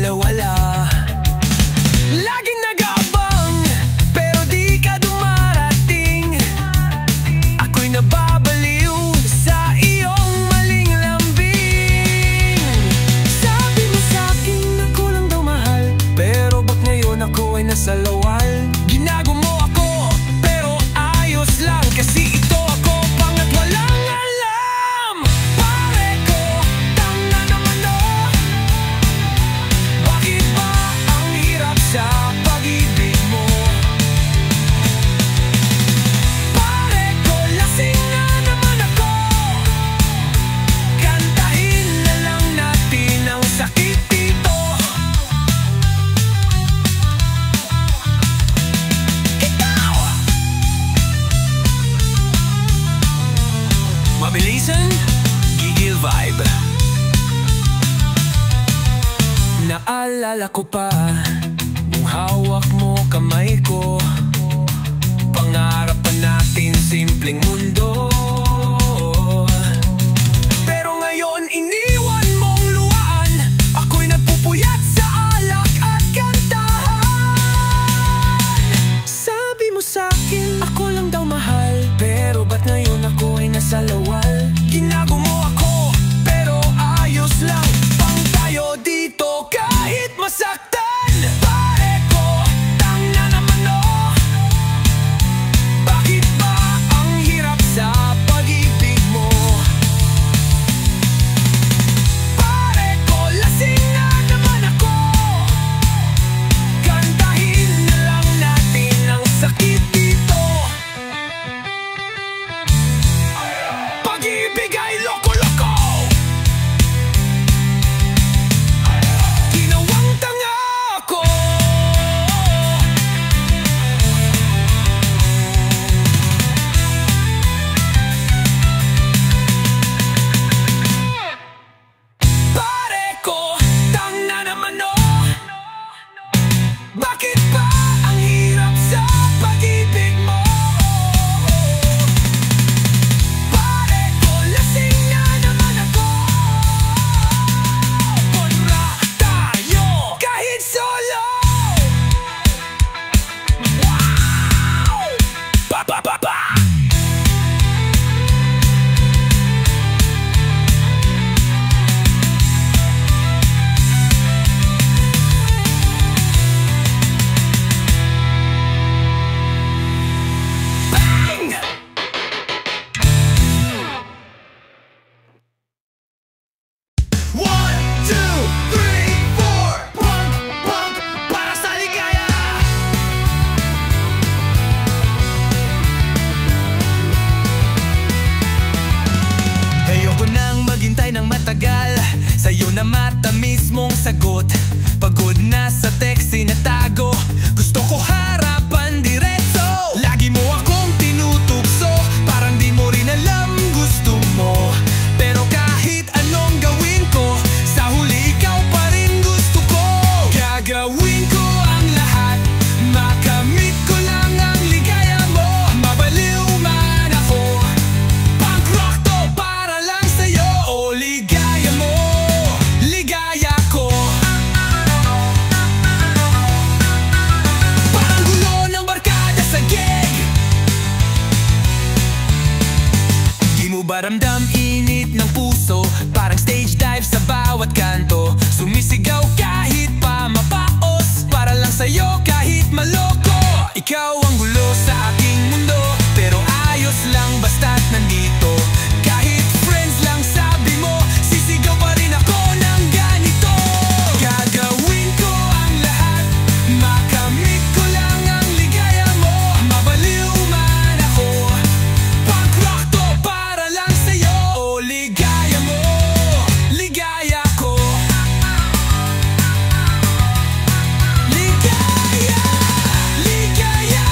wala-wala. Laging nag-aabang pero di ka dumarating. Ako'y nababaliw sa iyong maling lambing. Sabi mo sa'kin na kulang daw mahal, pero ba't ngayon ako ay nasa lawal? Ginago mo ako pero ayos lang, kasi ito ako pangat walang alam. Pare ko, tanga naman oh. Bakit ba ang hirap sa pag-ibig mo? Pare ko, lasing na naman ako. Kantahin na lang natin ang sakit dito. Ikaw! Mabilisan, gigil vibe. Naalala ko pa nung hawak mo kamay ko. Pangarap pa natin simpleng mundo. Pero ngayon iniwan mong luwaan. Ako'y nagpupuyat sa alak at kantahan. Sabi mo sa'kin ako lang daw mahal, pero ba't ngayon ako ay nasa lawal? Ginago mo ako pero ayos lang, pang tayo dito kahit masaktan. Pare ko, tanga naman oh. Bakit ba ang hirap sa pag-ibig mo? Pare ko, lasing na naman ako. Kantahin na lang natin ang sakit dito. Pag-ibig ay loko-loko. Ginawang tanga ako. Pare ko, tanga naman oh. Bakit ba ang hirap sa pag-ibig mo? Pare ko, lasing na naman ako. Konra tayo kahit solo. Wow! Ba ba ba ba! Bang! One, two, three, four. Pump, pump, para sa ligaya. Ayoko nang maghintay ng matagal, sa'yo na matamis mong sagot. Pagod na sa text sinatago, gusto ko harapan diretso. Lagi mo akong tinutukso, parang di mo rin alam gusto mo. Pero kahit anong gawin ko, sa huli ikaw pa rin gusto ko. Gagawin ko ang lahat, makamit ko lang ang ligaya mo. Mabaliw man ako, punk rock to para lang sa'yo. O ligaya mo, ligaya ko. Parang gulo ng barkada sa gig. Di mo ba ramdam init ng puso? Parang stage dive sa bawat kanto. Sumisigaw kahit pa mapaos, para lang sa'yo kahit maloko. Ikaw ang gulo sa aking mundo, pero ayos lang basta't nandito. Kahit friends lang sabi mo, sisigaw pa rin ako ng ganito. Gagawin ko ang lahat, makamit ko lang ang ligaya mo. Mabaliw man ako, punk rock to para lang sa'yo. O ligaya mo, ligaya ko. Ligaya, ligaya.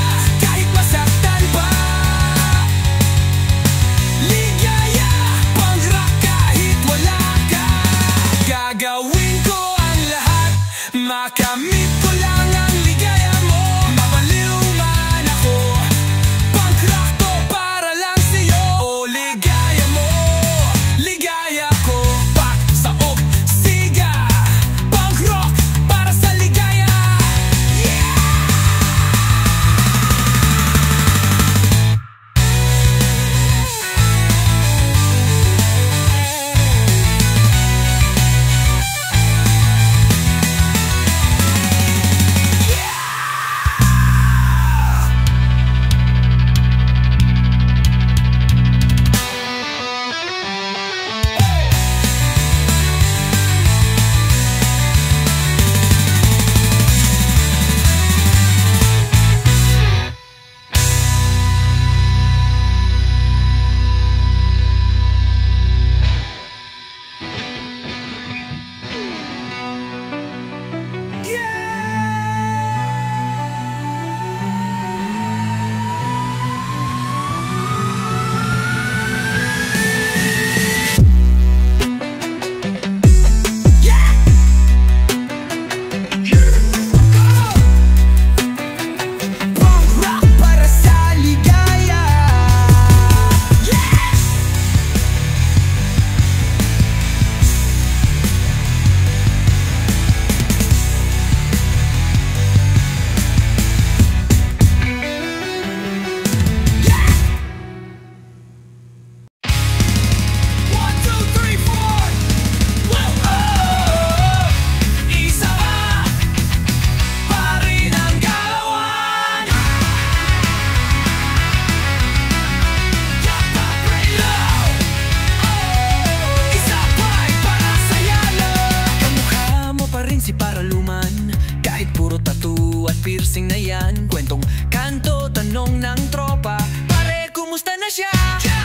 si Paraluman. Kahit puro tattoo at piercing na yan, kwentong kanto, tanong ng tropa, pare, kumusta na siya?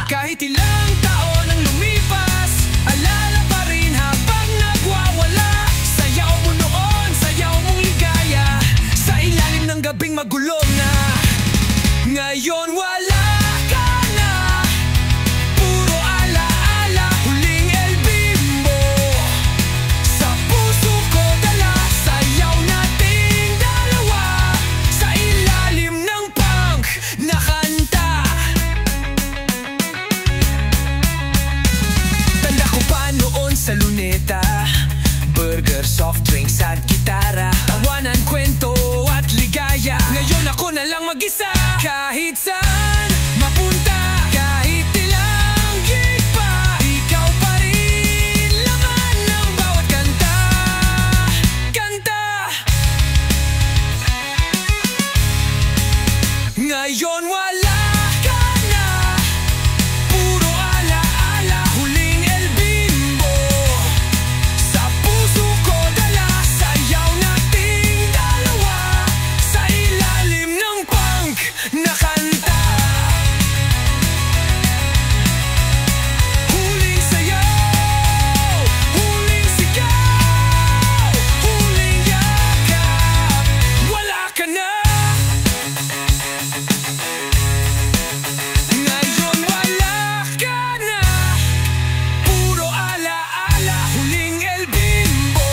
Kahit ilang taon ang lumipas, alala pa rin habang nagwawala. Sayaw mo noon, sayaw mong ligaya, sa ilalim ng gabing magulo na. Ngayon wala ka na, puro alaala, huling El Bimbo. Sa puso ko dala, sayaw nating dalawa, sa ilalim ng punk na kanta. Tanda ko pa noon sa luneta, burger, soft drinks at gitara, tawanan, kwento at ligaya. Ngayon ako na lang mag-isa, kahit saan mapunta, kahit ilang gig pa, ikaw pa rin laman ng bawat kanta. Kanta. Ngayon wala ka na, puro alaala, huling El Bimbo. Sa puso ko dala, sayaw nating dalawa, sa ilalim ng punk na kanta. Huling sayaw, huling sigaw, huling yakap, wala ka na. Ngayon wala ka na, puro alaala, huling El Bimbo.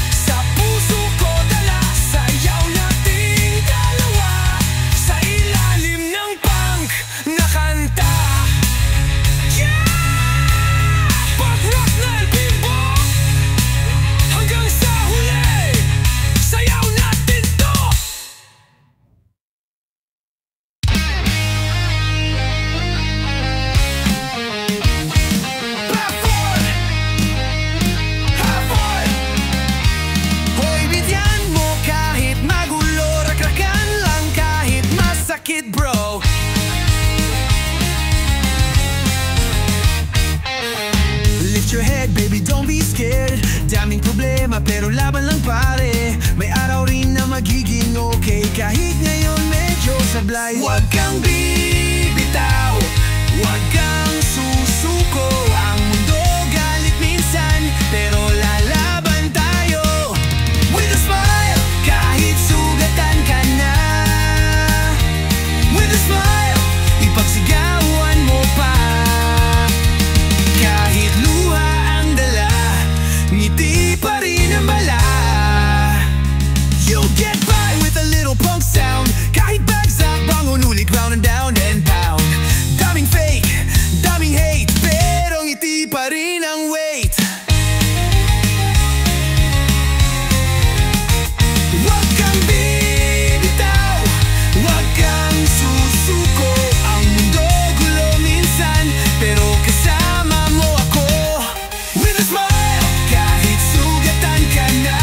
Sa puso ko dala, sayaw nating dalawa, sa ilalim ng punk na kanta. Yeah! Punk rock na El Bimbo, hanggang sa huli, sayaw natin to. Hoy, bigyan mo kahit magulo, rakrakan lang kahit masakit, bro. Lift your head, baby, don't be scared. Daming problema pero laban lang, pare. May araw rin na magiging okay, kahit ngayon medyo sablay. Huwag kang bibitaw, huwag kang susuko. Ang mundo galit minsan, pero lalaban tayo. With a smile, kahit sugatan ka na. With a smile, ipagsigawan mo pa. Kahit luha ang dala, ngiti pa rin ang bala. You'll get by with a little punk sound, kahit bagsak, bangon ulit, round and down and pound. Daming fake, daming hate, pero ngiti pa rin ang weight. Huwag kang bibitaw, huwag kang susuko. Ang mundo gulo minsan, pero kasama mo ako. With a smile, kahit sugatan ka na.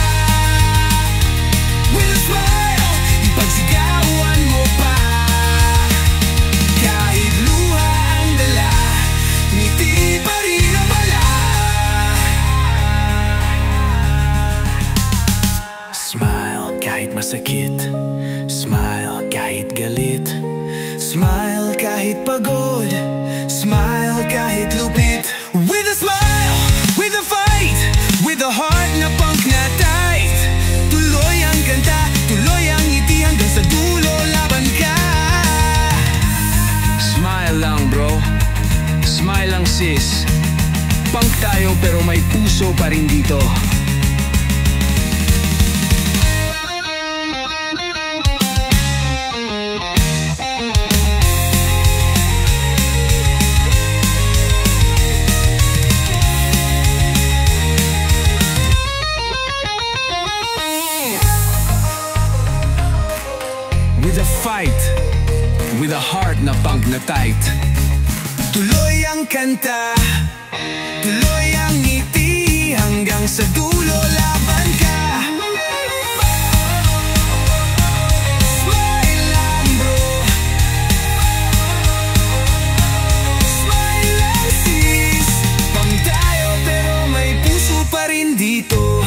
With a smile, ipagsigawan mo pa. Kahit luha ang dala, ngiti pa rin ang bala. Smile kahit masakit, smile kahit galit, smile kahit pagod, smile kahit lupit. With a smile, with a fight, with a heart na punk na tight. Tuloy ang kanta, tuloy ang ngiti, hanggang sa dulo laban ka. Smile lang, bro, smile lang, sis. Punk tayo pero may puso pa rin dito. With a fight, with a heart na punk na tight. Tuloy ang kanta, tuloy ang ngiti, hanggang sa dulo laban ka. Smile lang, bro, smile lang, sis. Pang tayo pero may puso pa rin dito.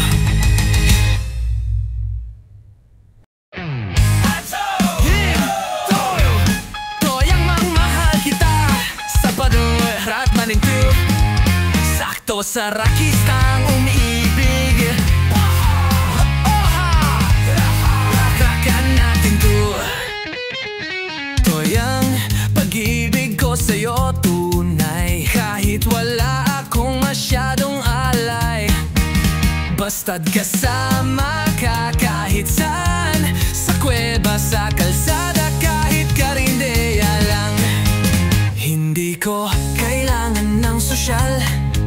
sa rakistang umiibig. Rakakan natin to. Toyang pag-ibig ko sa'yo tunay, kahit wala akong masyadong alay. Basta't kasama ka kahit saan, sa kuweba, sa kalsada, kahit karindeya lang. Hindi ko kailangan ng sosyal,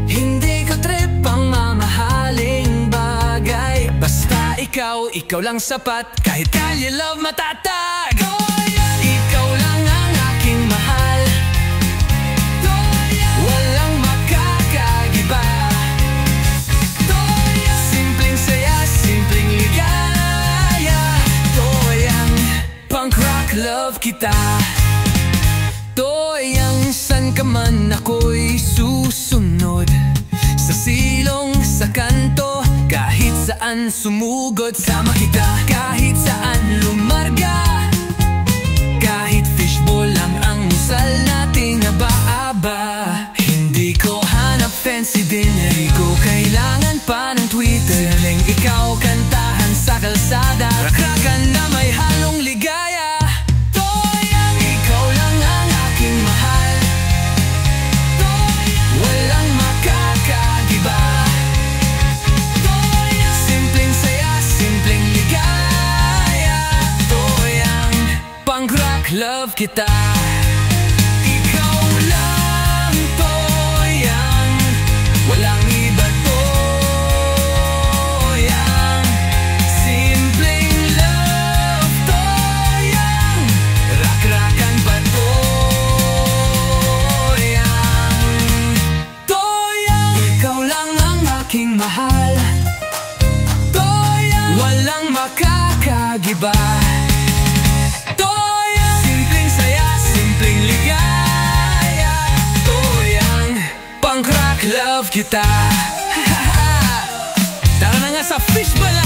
hindi ko trip ang mamahaling bagay. Basta ikaw, ikaw lang sapat, kahit kalye love matatag. Ikaw lang ang aking mahal, walang makakagiba. Simpleng saya, simpleng ligaya, Toyang punk rock love kita. Toyang san ka man ako'y susunod, sa silong, sa kanto, kahit saan sumugod. Sama kita kahit saan lumarga, kahit fishbowl lang ang musal nating aba-aba. Hindi ko hanap fancy dinner, di ko kailangan pa ng Twitter. Galing ikaw kantahan sa kalsada, rakakan na may halong ligaya. Toyang ikaw lang ang aking mahal, walang makakagiba. Simpleng saya, simpleng ligaya, Toyang punk rock love kita. Ikaw lang, Toyang, walang iba, Toyang. Simpleng love, Toyang, rak-rakan pa, Toyang. Toyang, ikaw lang ang aking mahal, Toyang, walang makakagiba. Toyang, simpleng saya, simpleng ligaya, Toyang punk rock love kita. Tara na nga sa fishbowl.